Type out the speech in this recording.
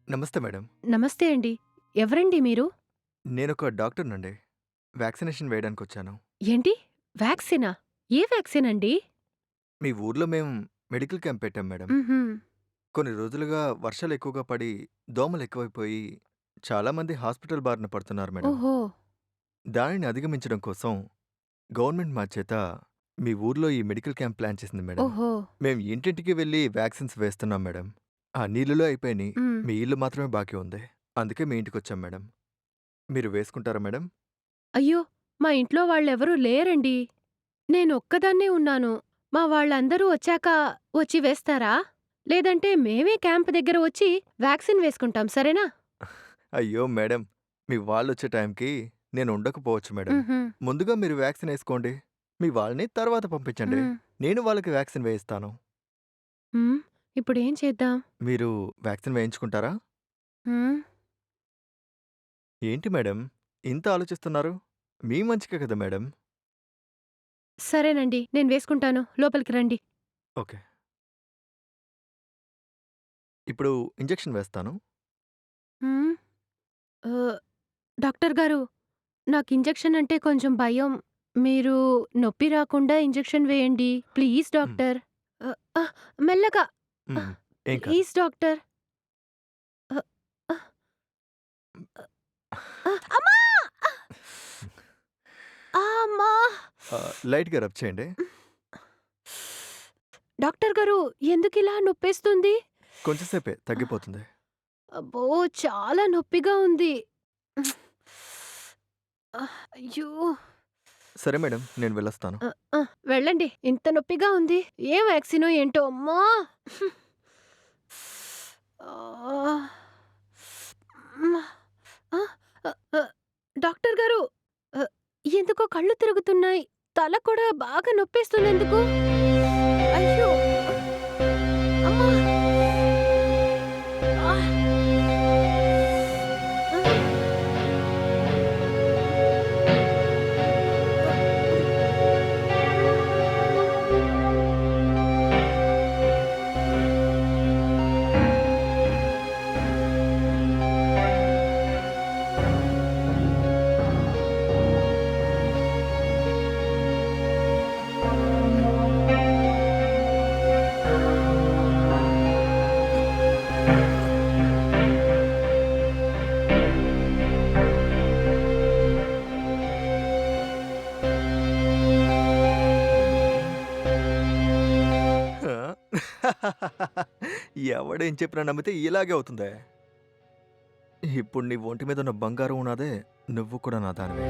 నమస్తే మేడం. నమస్తే అండి. ఎవరండి మీరు? నేనొక డాక్టర్‌నండి. వ్యాక్సినేషన్ వేయడానికొచ్చాను. ఏంటి? వ్యాక్సినా? ఏ వ్యాక్సిన్ అండి? మీ ఊర్లో మేము మెడికల్ క్యాంప్ పెట్టాం మేడం. హుహు. కొన్ని రోజులుగా వర్షాలు ఎక్కువగా పడి, దోమలు ఎక్కువైపోయి, చాలామంది హాస్పిటల్ బారిన పడుతున్నారు మేడం. ఓహో! దానిని అధిగమించడం కోసం గవర్నమెంట్ మా చేత మీ ఊర్లో ఈ మెడికల్ క్యాంప్ ప్లాన్ చేసింది మేడం. ఓహో! మేము ఇంటింటికి వెళ్లి వ్యాక్సిన్స్ వేస్తున్నాం మేడం. ఆ నీళ్లులో అయిపోయినియి. హ్మ్. మీ ఇల్లు మాత్రమే బాకీ ఉంది. అందుకే మీ ఇంటికొచ్చాం మేడం. మీరు వేసుకుంటారా మేడం? అయ్యో! మా ఇంట్లో వాళ్ళెవరూ లేరండి. నేనొక్కదాన్నే ఉన్నాను. మా వాళ్ళందరూ వచ్చాక వచ్చి వేస్తారా? లేదంటే మేమే క్యాంప్ దగ్గర వచ్చి వ్యాక్సిన్ వేసుకుంటాం సరేనా? అయ్యో! మేడం, మీ వాళ్ళొచ్చే టైంకి నేను ఉండకపోవచ్చు మేడం. హుహు. ముందుగా మీరు వ్యాక్సిన్ ఏసుకోండి. మీ వాళ్ళని తర్వాత పంపించండి. హ్మ్. నేను వాళ్ళకి వ్యాక్సిన్ వేయిస్తాను. హ్మ్. ఇప్పుడేం చేద్దాం? మీరు వ్యాక్సిన్ వేయించుకుంటారా? హ్మ్. ఏంటి మేడం, ఇంత ఆలోచిస్తున్నారు? మీ మంచికే కదా మేడం. సరేనండి. నేను వేసుకుంటాను. లోపలికి రండి. ఓకే. ఇప్పుడు ఇంజెక్షన్ వేస్తాను. హ్మ్. ఆహ్, డాక్టర్ గారు నాకు ఇంజెక్షన్ అంటే కొంచెం భయం. మీరు నొప్పి రాకుండా ఇంజెక్షన్ వేయండి. ప్లీజ్ హ్మ్. డాక్టర్. ఆహ్, ఆహ్, మెల్లగా. హ్మ్. ఆహ్, ఏం కాదు. Please doctor. ఆహ్, ఆహ్, అమ్మా! అమ్మా! లైట్‌గా రబ్ చేయండి. డాక్టర్ గారు ఎందుకిలా నొప్పేస్తుంది? కొంచెం సేపే తగ్గిపోతుంది. అబ్బో! చాలా నొప్పిగా ఉంది. అయ్యో! సరే మేడం, నేను వెళ్ళొస్తాను. వెళ్ళండి. ఇంత నొప్పిగా ఉంది. ఏం వ్యాక్సినో ఏంటో అమ్మా! ఆహ్, హ్మ్. ఆ! డాక్టర్ గారు ఆహ్, ఎందుకో కళ్ళు తిరుగుతున్నాయి. తల కూడా బాగా నొప్పేస్తుందెందుకు? అయ్యో! అమ్మా! ఆహ్! ఆ! ఎవడేం చెప్పినా నమ్మితే ఇలాగే అవుతుందే. ఇప్పుడు నీ ఒంటి మీద ఉన్న బంగారం నాదే, నువ్వు కూడా నా దానివే.